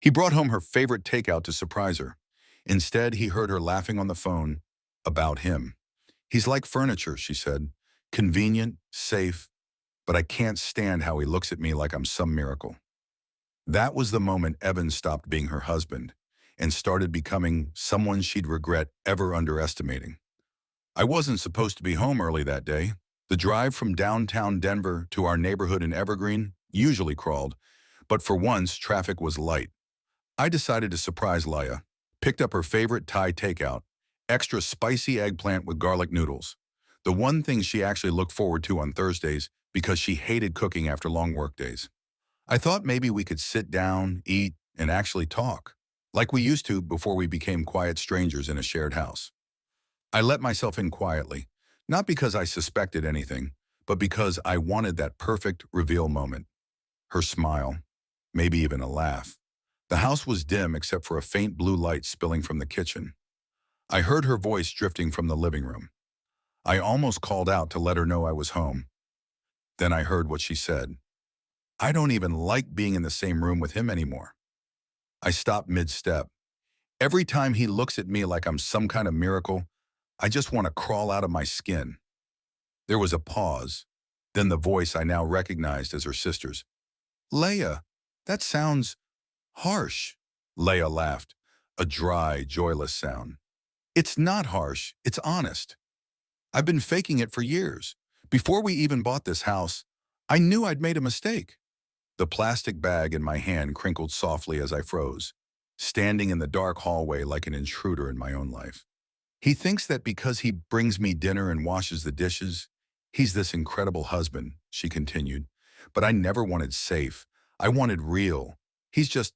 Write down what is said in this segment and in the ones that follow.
He brought home her favorite takeout to surprise her. Instead, he heard her laughing on the phone about him. He's like furniture, she said. Convenient, safe, but I can't stand how he looks at me like I'm some miracle. That was the moment Evan stopped being her husband and started becoming someone she'd regret ever underestimating. I wasn't supposed to be home early that day. The drive from downtown Denver to our neighborhood in Evergreen usually crawled, but for once, traffic was light. I decided to surprise Leia, picked up her favorite Thai takeout, extra spicy eggplant with garlic noodles, the one thing she actually looked forward to on Thursdays because she hated cooking after long workdays. I thought maybe we could sit down, eat, and actually talk, like we used to before we became quiet strangers in a shared house. I let myself in quietly, not because I suspected anything, but because I wanted that perfect reveal moment. Her smile, maybe even a laugh. The house was dim except for a faint blue light spilling from the kitchen. I heard her voice drifting from the living room. I almost called out to let her know I was home. Then I heard what she said. I don't even like being in the same room with him anymore. I stopped mid-step. Every time he looks at me like I'm some kind of miracle, I just want to crawl out of my skin. There was a pause, then the voice I now recognized as her sister's. Leia, that sounds harsh. Leia laughed, a dry, joyless sound. It's not harsh, it's honest. I've been faking it for years. Before we even bought this house, I knew I'd made a mistake. The plastic bag in my hand crinkled softly as I froze, standing in the dark hallway like an intruder in my own life. He thinks that because he brings me dinner and washes the dishes, he's this incredible husband, she continued. But I never wanted safe. I wanted real. He's just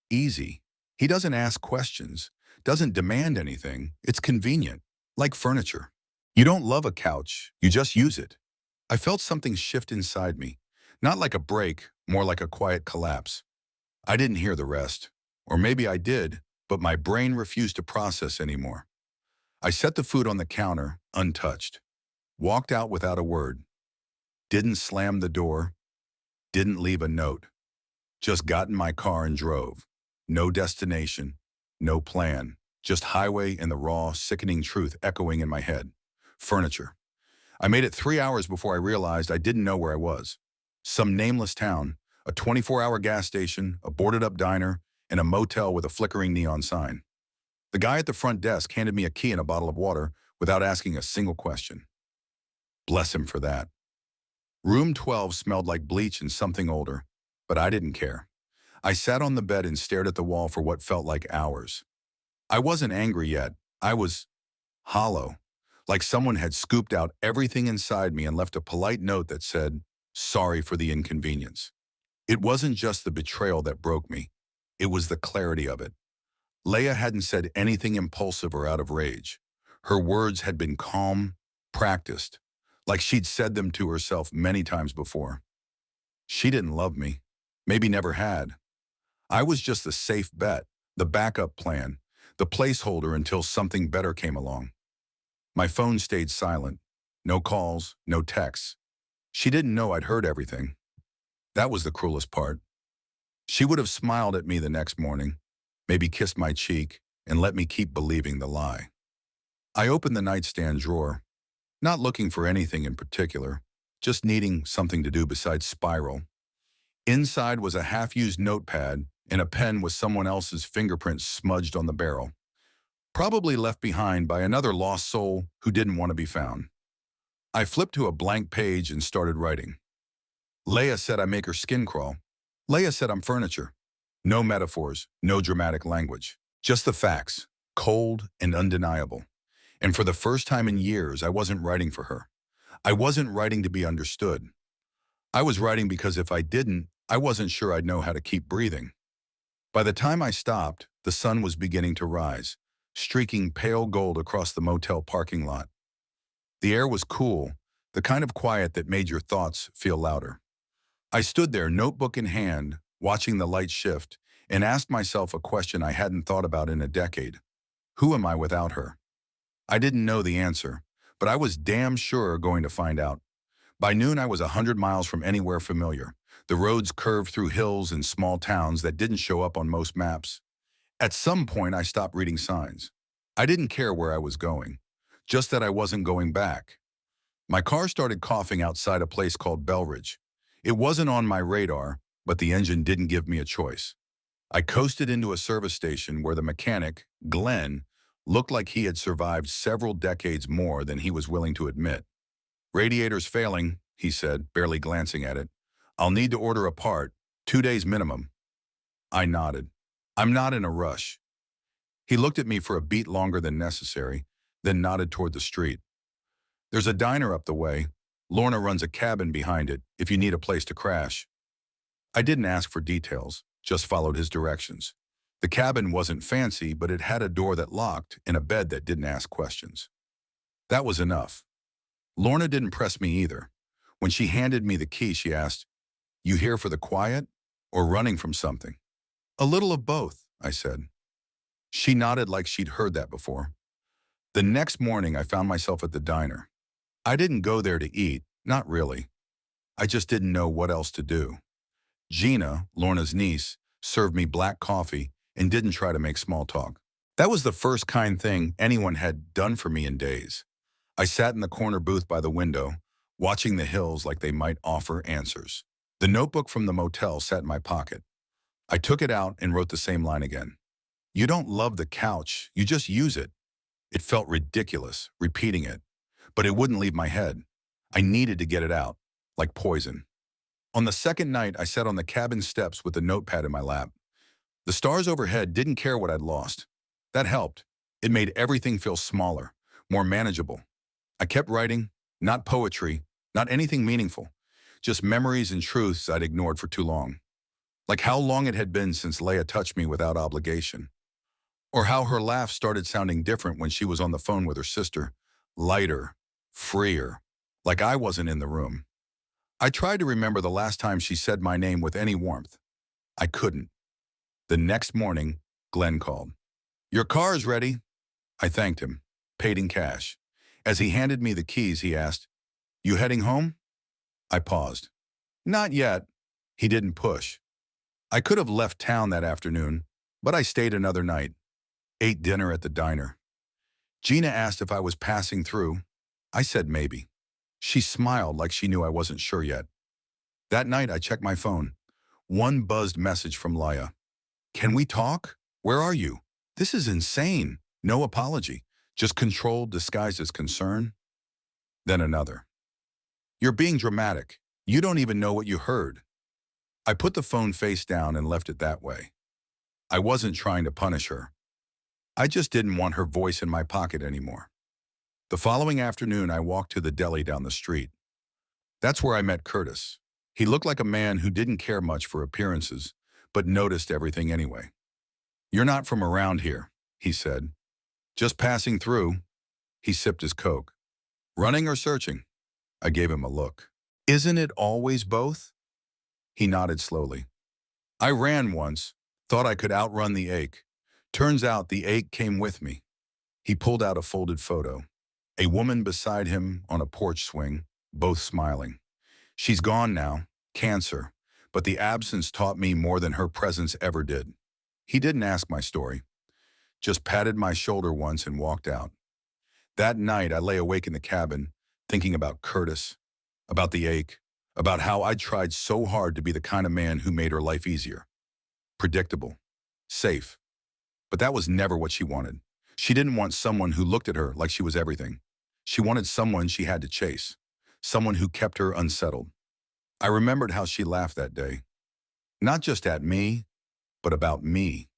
easy. He doesn't ask questions, doesn't demand anything. It's convenient, like furniture. You don't love a couch, you just use it. I felt something shift inside me, not like a break, more like a quiet collapse. I didn't hear the rest. Or maybe I did, but my brain refused to process anymore. I set the food on the counter, untouched. Walked out without a word. Didn't slam the door. Didn't leave a note. Just got in my car and drove. No destination. No plan. Just highway and the raw, sickening truth echoing in my head. Furniture. I made it 3 hours before I realized I didn't know where I was. Some nameless town, a 24-hour gas station, a boarded-up diner, and a motel with a flickering neon sign. The guy at the front desk handed me a key and a bottle of water without asking a single question. Bless him for that. Room 12 smelled like bleach and something older, but I didn't care. I sat on the bed and stared at the wall for what felt like hours. I wasn't angry yet. I was hollow, like someone had scooped out everything inside me and left a polite note that said, "Sorry for the inconvenience." It wasn't just the betrayal that broke me. It was the clarity of it. Leia hadn't said anything impulsive or out of rage. Her words had been calm, practiced, like she'd said them to herself many times before. She didn't love me, maybe never had. I was just the safe bet, the backup plan, the placeholder until something better came along. My phone stayed silent. No calls, no texts. She didn't know I'd heard everything. That was the cruelest part. She would have smiled at me the next morning, maybe kissed my cheek, and let me keep believing the lie. I opened the nightstand drawer, not looking for anything in particular, just needing something to do besides spiral. Inside was a half-used notepad and a pen with someone else's fingerprints smudged on the barrel, probably left behind by another lost soul who didn't want to be found. I flipped to a blank page and started writing. Leia said I make her skin crawl. Leia said I'm furniture. No metaphors, no dramatic language. Just the facts, cold and undeniable. And for the first time in years, I wasn't writing for her. I wasn't writing to be understood. I was writing because if I didn't, I wasn't sure I'd know how to keep breathing. By the time I stopped, the sun was beginning to rise, streaking pale gold across the motel parking lot. The air was cool, the kind of quiet that made your thoughts feel louder. I stood there, notebook in hand, watching the light shift, and asked myself a question I hadn't thought about in a decade. Who am I without her? I didn't know the answer, but I was damn sure going to find out. By noon, I was 100 miles from anywhere familiar, The roads curved through hills and small towns that didn't show up on most maps. At some point, I stopped reading signs. I didn't care where I was going, just that I wasn't going back. My car started coughing outside a place called Belridge. It wasn't on my radar, but the engine didn't give me a choice. I coasted into a service station where the mechanic, Glenn, looked like he had survived several decades more than he was willing to admit. "Radiator's failing," he said, barely glancing at it. "I'll need to order a part, 2 days minimum." I nodded. "I'm not in a rush." He looked at me for a beat longer than necessary, then nodded toward the street. "There's a diner up the way. Lorna runs a cabin behind it if you need a place to crash." I didn't ask for details, just followed his directions. The cabin wasn't fancy, but it had a door that locked and a bed that didn't ask questions. That was enough. Lorna didn't press me either. When she handed me the key, she asked, "You here for the quiet or running from something?" "A little of both," I said. She nodded like she'd heard that before. The next morning, I found myself at the diner. I didn't go there to eat, not really. I just didn't know what else to do. Gina, Lorna's niece, served me black coffee and didn't try to make small talk. That was the first kind thing anyone had done for me in days. I sat in the corner booth by the window, watching the hills like they might offer answers. The notebook from the motel sat in my pocket. I took it out and wrote the same line again. "You don't love the couch, you just use it." It felt ridiculous, repeating it, but it wouldn't leave my head. I needed to get it out, like poison. On the second night, I sat on the cabin steps with a notepad in my lap. The stars overhead didn't care what I'd lost. That helped. It made everything feel smaller, more manageable. I kept writing, not poetry, not anything meaningful, just memories and truths I'd ignored for too long. Like how long it had been since Leia touched me without obligation. Or how her laugh started sounding different when she was on the phone with her sister. Lighter, freer, like I wasn't in the room. I tried to remember the last time she said my name with any warmth. I couldn't. The next morning, Glenn called. "Your car's ready." I thanked him, paid in cash. As he handed me the keys, he asked, "You heading home?" I paused. "Not yet." He didn't push. I could have left town that afternoon, but I stayed another night, ate dinner at the diner. Gina asked if I was passing through. I said maybe. She smiled like she knew I wasn't sure yet. That night, I checked my phone. One buzzed message from Leia. "Can we talk? Where are you? This is insane." No apology, just control disguised as concern. Then another. "You're being dramatic. You don't even know what you heard." I put the phone face down and left it that way. I wasn't trying to punish her. I just didn't want her voice in my pocket anymore. The following afternoon, I walked to the deli down the street. That's where I met Curtis. He looked like a man who didn't care much for appearances, but noticed everything anyway. "You're not from around here," he said. "Just passing through." He sipped his Coke. "Running or searching?" I gave him a look. "Isn't it always both?" He nodded slowly. "I ran once, thought I could outrun the ache. Turns out the ache came with me." He pulled out a folded photo. A woman beside him on a porch swing, both smiling. "She's gone now, cancer, but the absence taught me more than her presence ever did." He didn't ask my story, just patted my shoulder once and walked out. That night, I lay awake in the cabin, thinking about Curtis, about the ache, about how I'd tried so hard to be the kind of man who made her life easier. Predictable, safe. But that was never what she wanted. She didn't want someone who looked at her like she was everything. She wanted someone she had to chase, someone who kept her unsettled. I remembered how she laughed that day. Not just at me, but about me,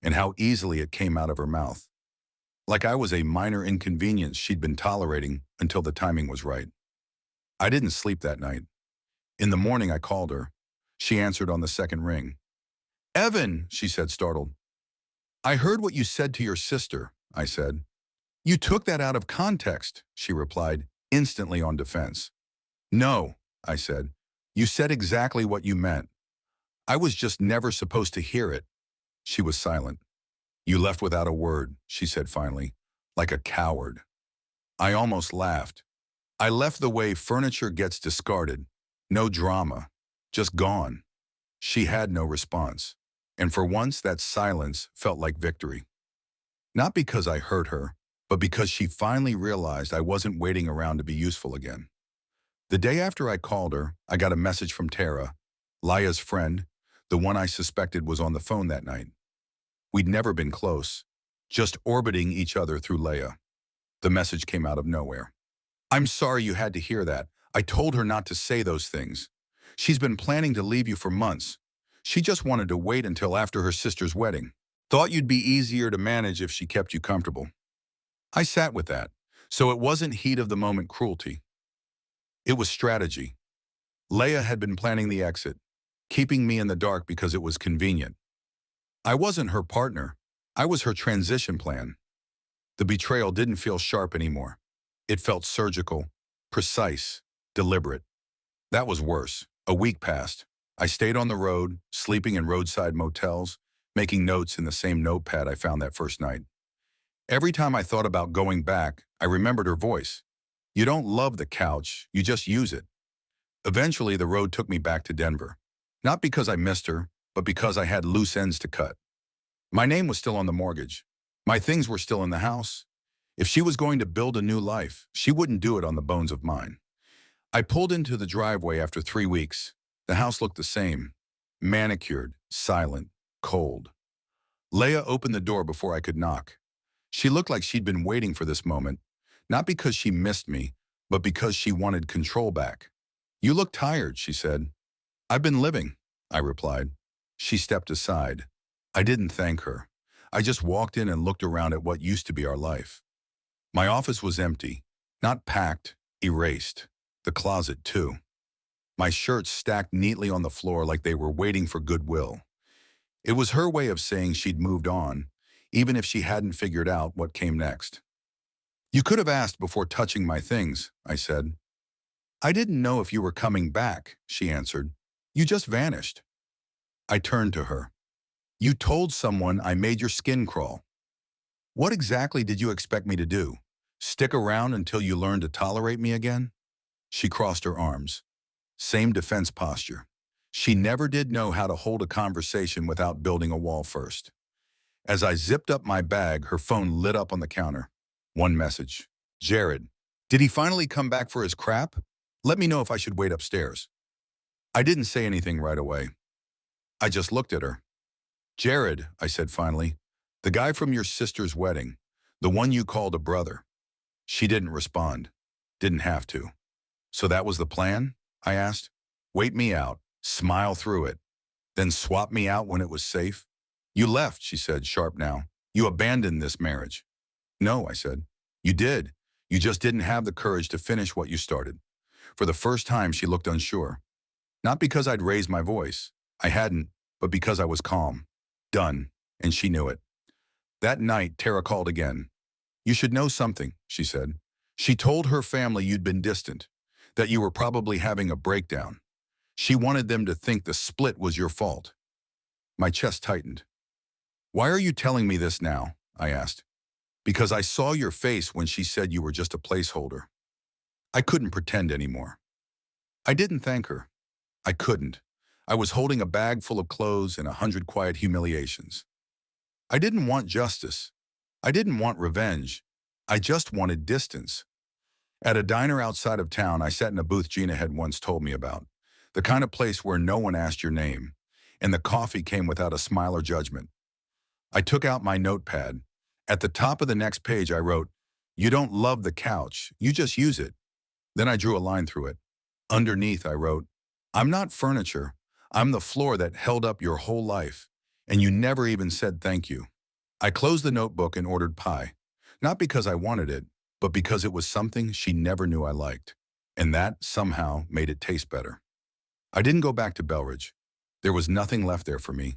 and how easily it came out of her mouth. Like I was a minor inconvenience she'd been tolerating until the timing was right. I didn't sleep that night. In the morning, I called her. She answered on the second ring. "Evan," she said, startled. "I heard what you said to your sister," I said. "You took that out of context," she replied, instantly on defense. "No," I said. "You said exactly what you meant. I was just never supposed to hear it." She was silent. "You left without a word," she said finally, "like a coward." I almost laughed. I left the way furniture gets discarded. No drama. Just gone. She had no response. And for once, that silence felt like victory. Not because I hurt her, but because she finally realized I wasn't waiting around to be useful again. The day after I called her, I got a message from Tara, Laya's friend, the one I suspected was on the phone that night. We'd never been close, just orbiting each other through Laya. The message came out of nowhere. I'm sorry you had to hear that. I told her not to say those things. She's been planning to leave you for months. She just wanted to wait until after her sister's wedding. Thought you'd be easier to manage if she kept you comfortable. I sat with that, so it wasn't heat of the moment cruelty. It was strategy. Leia had been planning the exit, keeping me in the dark because it was convenient. I wasn't her partner. I was her transition plan. The betrayal didn't feel sharp anymore. It felt surgical, precise, deliberate. That was worse. A week passed. I stayed on the road, sleeping in roadside motels, making notes in the same notepad I found that first night. Every time I thought about going back, I remembered her voice. You don't love the couch, you just use it. Eventually, the road took me back to Denver. Not because I missed her, but because I had loose ends to cut. My name was still on the mortgage. My things were still in the house. If she was going to build a new life, she wouldn't do it on the bones of mine. I pulled into the driveway after 3 weeks. The house looked the same. Manicured, silent, cold. Leia opened the door before I could knock. She looked like she'd been waiting for this moment, not because she missed me, but because she wanted control back. You look tired, she said. I've been living, I replied. She stepped aside. I didn't thank her. I just walked in and looked around at what used to be our life. My office was empty, not packed, erased. The closet, too. My shirts stacked neatly on the floor like they were waiting for goodwill. It was her way of saying she'd moved on, even if she hadn't figured out what came next. You could have asked before touching my things, I said. I didn't know if you were coming back, she answered. You just vanished. I turned to her. You told someone I made your skin crawl. What exactly did you expect me to do? Stick around until you learn to tolerate me again? She crossed her arms. Same defense posture. She never did know how to hold a conversation without building a wall first. As I zipped up my bag, her phone lit up on the counter. One message. Jared, did he finally come back for his crap? Let me know if I should wait upstairs. I didn't say anything right away. I just looked at her. Jared, I said finally, the guy from your sister's wedding, the one you called a brother. She didn't respond. Didn't have to. So that was the plan? I asked. Wait me out, smile through it, then swap me out when it was safe? You left, she said, sharp now. You abandoned this marriage. No, I said. You did. You just didn't have the courage to finish what you started. For the first time, she looked unsure. Not because I'd raised my voice. I hadn't, but because I was calm. Done, and she knew it. That night, Tara called again. You should know something, she said. She told her family you'd been distant, that you were probably having a breakdown. She wanted them to think the split was your fault. My chest tightened. Why are you telling me this now? I asked. Because I saw your face when she said you were just a placeholder. I couldn't pretend anymore. I didn't thank her. I couldn't. I was holding a bag full of clothes and 100 quiet humiliations. I didn't want justice. I didn't want revenge. I just wanted distance. At a diner outside of town, I sat in a booth Gina had once told me about. The kind of place where no one asked your name, and the coffee came without a smile or judgment. I took out my notepad. At the top of the next page, I wrote, You don't love the couch, you just use it. Then I drew a line through it. Underneath, I wrote, I'm not furniture. I'm the floor that held up your whole life, and you never even said thank you. I closed the notebook and ordered pie, not because I wanted it, but because it was something she never knew I liked, and that somehow made it taste better. I didn't go back to Belridge. There was nothing left there for me.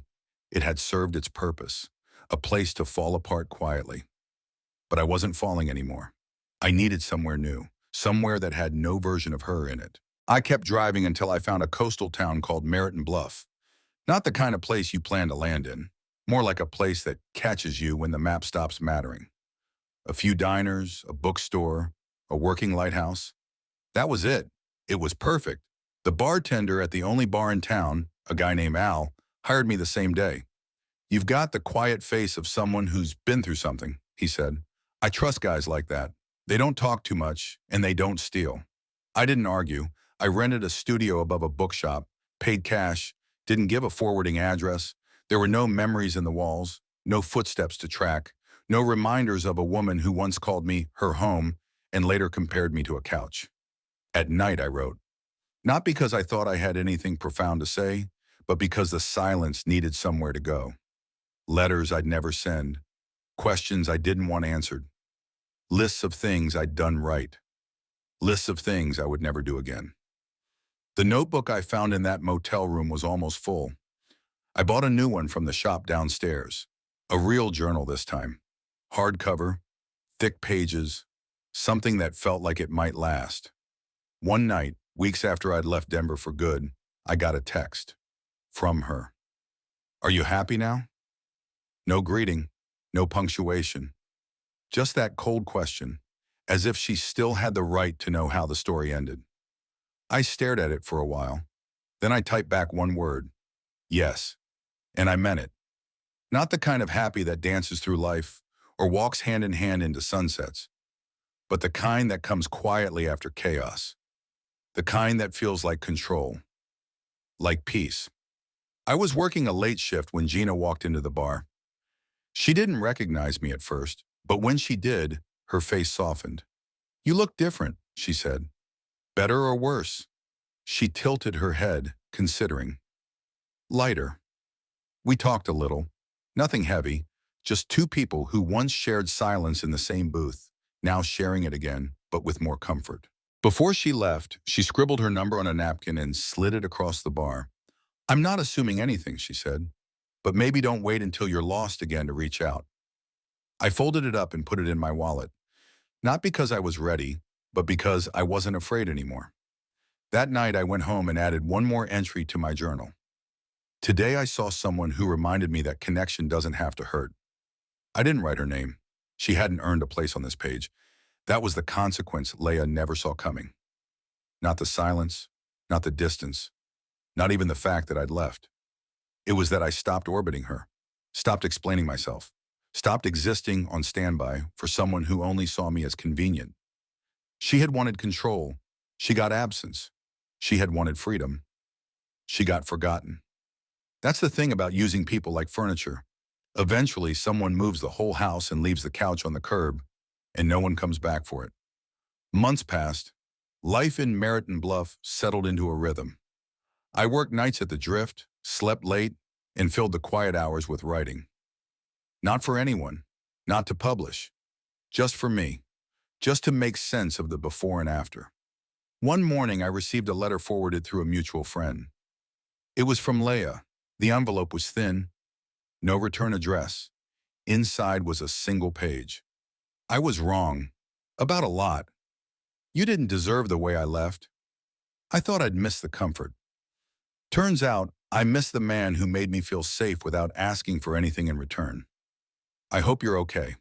It had served its purpose, a place to fall apart quietly. But I wasn't falling anymore. I needed somewhere new, somewhere that had no version of her in it. I kept driving until I found a coastal town called Merritt Bluff. Not the kind of place you plan to land in, more like a place that catches you when the map stops mattering. A few diners, a bookstore, a working lighthouse. That was it. It was perfect. The bartender at the only bar in town, a guy named Al, hired me the same day. You've got the quiet face of someone who's been through something, he said. I trust guys like that. They don't talk too much, and they don't steal. I didn't argue. I rented a studio above a bookshop, paid cash, didn't give a forwarding address. There were no memories in the walls, no footsteps to track, no reminders of a woman who once called me her home and later compared me to a couch. At night, I wrote, not because I thought I had anything profound to say, but because the silence needed somewhere to go. Letters I'd never send, questions I didn't want answered, lists of things I'd done right, lists of things I would never do again. The notebook I found in that motel room was almost full. I bought a new one from the shop downstairs, a real journal this time, hardcover, thick pages, something that felt like it might last. One night, weeks after I'd left Denver for good, I got a text from her. Are you happy now? No greeting, no punctuation. Just that cold question, as if she still had the right to know how the story ended. I stared at it for a while. Then I typed back one word, yes, and I meant it. Not the kind of happy that dances through life or walks hand in hand into sunsets, but the kind that comes quietly after chaos. The kind that feels like control, like peace. I was working a late shift when Gina walked into the bar. She didn't recognize me at first, but when she did, her face softened. You look different, she said. Better or worse? She tilted her head, considering. Lighter. We talked a little. Nothing heavy, just two people who once shared silence in the same booth, now sharing it again, but with more comfort. Before she left, she scribbled her number on a napkin and slid it across the bar. I'm not assuming anything, she said, but maybe don't wait until you're lost again to reach out. I folded it up and put it in my wallet, not because I was ready, but because I wasn't afraid anymore. That night, I went home and added one more entry to my journal. Today, I saw someone who reminded me that connection doesn't have to hurt. I didn't write her name. She hadn't earned a place on this page. That was the consequence Leah never saw coming. Not the silence, not the distance, not even the fact that I'd left. It was that I stopped orbiting her, stopped explaining myself, stopped existing on standby for someone who only saw me as convenient. She had wanted control. She got absence. She had wanted freedom. She got forgotten. That's the thing about using people like furniture. Eventually, someone moves the whole house and leaves the couch on the curb, and no one comes back for it. Months passed. Life in Merritt Bluff settled into a rhythm. I worked nights at the Drift, slept late, and filled the quiet hours with writing. Not for anyone, not to publish, just for me, just to make sense of the before and after. One morning, I received a letter forwarded through a mutual friend. It was from Leah. The envelope was thin, no return address. Inside was a single page. I was wrong, about a lot. You didn't deserve the way I left. I thought I'd miss the comfort. Turns out, I missed the man who made me feel safe without asking for anything in return. I hope you're okay.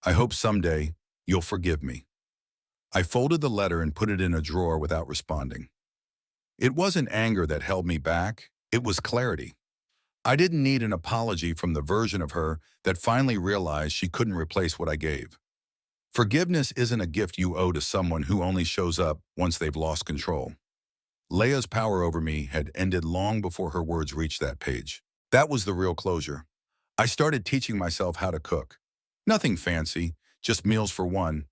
I hope someday you'll forgive me. I folded the letter and put it in a drawer without responding. It wasn't anger that held me back, it was clarity. I didn't need an apology from the version of her that finally realized she couldn't replace what I gave. Forgiveness isn't a gift you owe to someone who only shows up once they've lost control. Leah's power over me had ended long before her words reached that page. That was the real closure. I started teaching myself how to cook. Nothing fancy, just meals for one.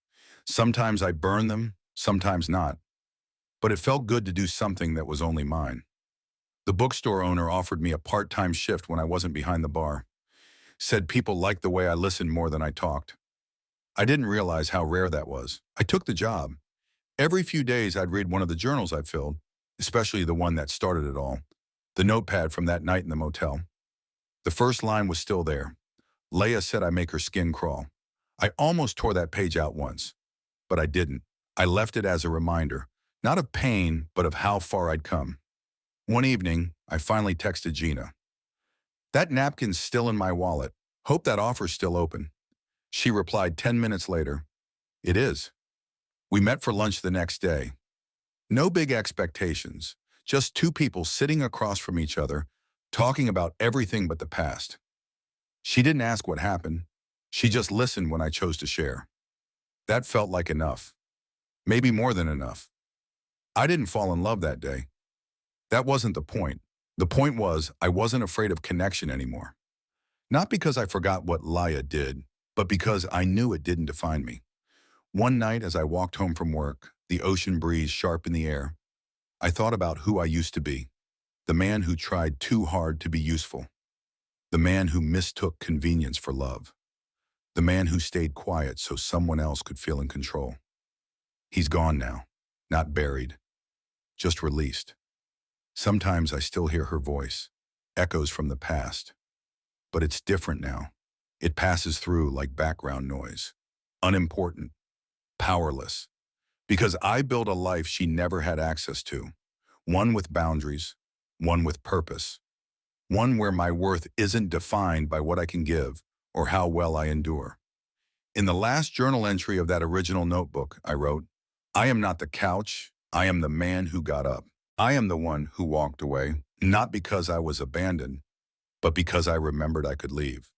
Sometimes I burned them, sometimes not. But it felt good to do something that was only mine. The bookstore owner offered me a part-time shift when I wasn't behind the bar. Said people liked the way I listened more than I talked. I didn't realize how rare that was. I took the job. Every few days I'd read one of the journals I filled, especially the one that started it all, the notepad from that night in the motel. The first line was still there. Leah said I make her skin crawl. I almost tore that page out once, but I didn't. I left it as a reminder, not of pain, but of how far I'd come. One evening, I finally texted Gina. That napkin's still in my wallet. Hope that offer's still open. She replied 10 minutes later, it is. We met for lunch the next day. No big expectations, just two people sitting across from each other, talking about everything but the past. She didn't ask what happened. She just listened when I chose to share. That felt like enough. Maybe more than enough. I didn't fall in love that day. That wasn't the point. The point was I wasn't afraid of connection anymore. Not because I forgot what Laya did, but because I knew it didn't define me. One night as I walked home from work, the ocean breeze sharp in the air, I thought about who I used to be. The man who tried too hard to be useful. The man who mistook convenience for love. The man who stayed quiet so someone else could feel in control. He's gone now, not buried, just released. Sometimes I still hear her voice, echoes from the past. But it's different now. It passes through like background noise. Unimportant, powerless. Because I built a life she never had access to. One with boundaries, one with purpose. One where my worth isn't defined by what I can give or how well I endure. In the last journal entry of that original notebook, I wrote, I am not the couch, I am the man who got up. I am the one who walked away, not because I was abandoned, but because I remembered I could leave.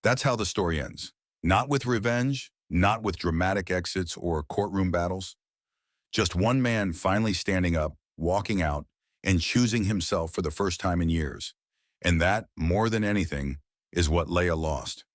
That's how the story ends. Not with revenge, not with dramatic exits or courtroom battles. Just one man finally standing up, walking out, and choosing himself for the first time in years. And that, more than anything, is what Leia lost.